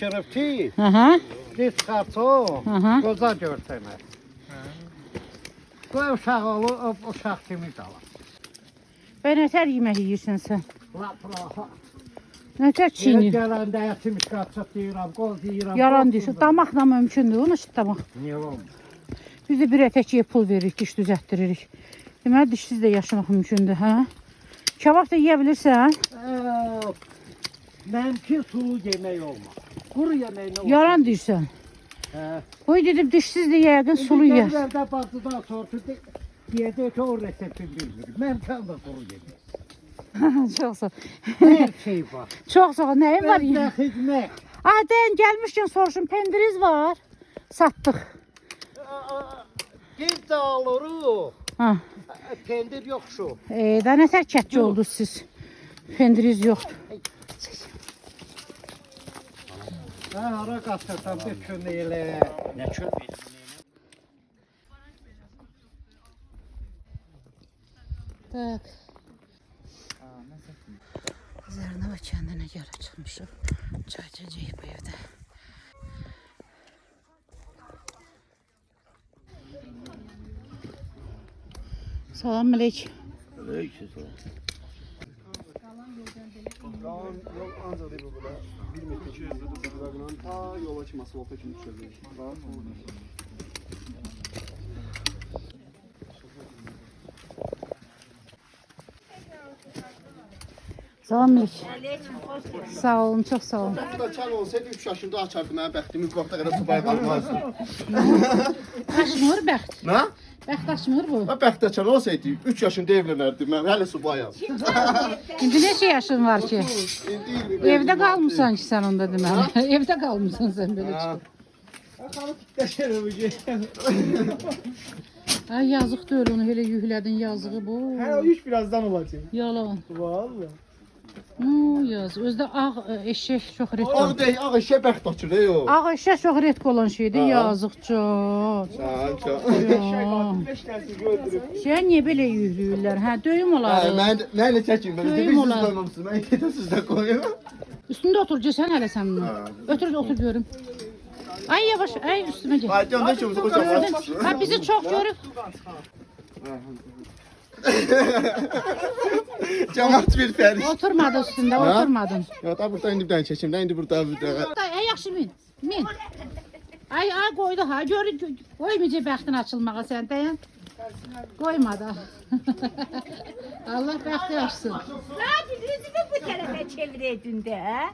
çəkirib ki, Aha. bir çıxartın, Aha. qoza görsənər. Qoy uşaq olur, uşaq kimi qalır. Və nətər yemək yeyirsən sən? Lap rahat. Nətər Yenə çiynir? gələndə ətim çıxartıb deyirəm, qoz deyirəm. Yalan deyirsən. Damaqla mümkündür, onu damaq. Niyə olmur? Biz də bir ətəkiyə pul veririk, diş düzəltdiririk. Deməli, dişsiz də yaşamaq mümkündür, hə? Kebab da yeyə bilirsən? Mənimki sulu yemək olmaz. Quru yemək nə olur? Yalan deyirsən. Hə. Qoy dedim, dişsiz də yəqin sulu yer. Gəlirdə bacıdan soruşdu, deyəcək ki, o reseptini bilmirik. Mənim da quru yemək. Çox sağ ol. Hər şey var. Çox sağ ol. Nəyin var? Nə xidmət. Ay, dən gəlmişkən soruşum, pendiriz var. Satdıq. Biz də alırıq. Ha. Pendir yox şu. Da nətər kətçi oldunuz siz? Pendiriz yoxdur. Hə, hara qaçırsan bir kün elə. Nə kün Tak. Zərnava kəndinə gəlib çıxmışıq. Çay içəcəyik bu evdə. Salam əleykum. Yol ancaq deyil bu belə. 1 metr 200 durduğundan ta yola kimi asfalta kimi düşəcək. Salam əleykum. Sağ olun, çox sağ olun. Bu da çal olsaydı 3 yaşında açardı mənim bəxtimi bu vaxta qədər sobaya qalmazdı. Açmır bəxt. Nə? Bəxt açmır bu. Ha bəxtə çal olsaydı 3 yaşında evlənərdi mən hələ subayam. İndi neçə yaşın var ki? İndi Evdə qalmısan ki sən onda deməli. Evdə qalmısan sən belə çıxıb. Ay yazıq deyil onu elə yüklədin yazığı bu. Hə, o iş birazdan olacaq. Yalan. Vallahi. Yaz. Özdə ağ eşək çox ret. Ağ deyil, ağ eşək bəxt açır o. Ağ eşək çox ret olan şeydir, yazıqca. Sən çal. Şey var, 5 dənəsini öldürüb. Sən niyə belə yükləyirlər? Hə, döyüm olar. Mən elə çəkim belə. Döyüm Siz olar. qoymamışsınız. Mən iki də sizdə qoyuram. Üstündə otur, sən hələ sən bunu. Ötür, otur görüm. Ay yavaş, ay üstümə gəl. Ay can beşimizi qoyacağım. Ha bizi çox görüb. Cəmaət bir fəriş. Oturmadı üstündə, oturmadın. Ya da burada indi bir dənə çəkim, indi burada bir dənə. Ay yaxşı min. Min. Ay qoydu ha, qoymayacaq bəxtin açılmağa sən dayan. Qoymadı. Allah bəxti açsın. Hadi yüzünü bu tarafa çevirdin de ha.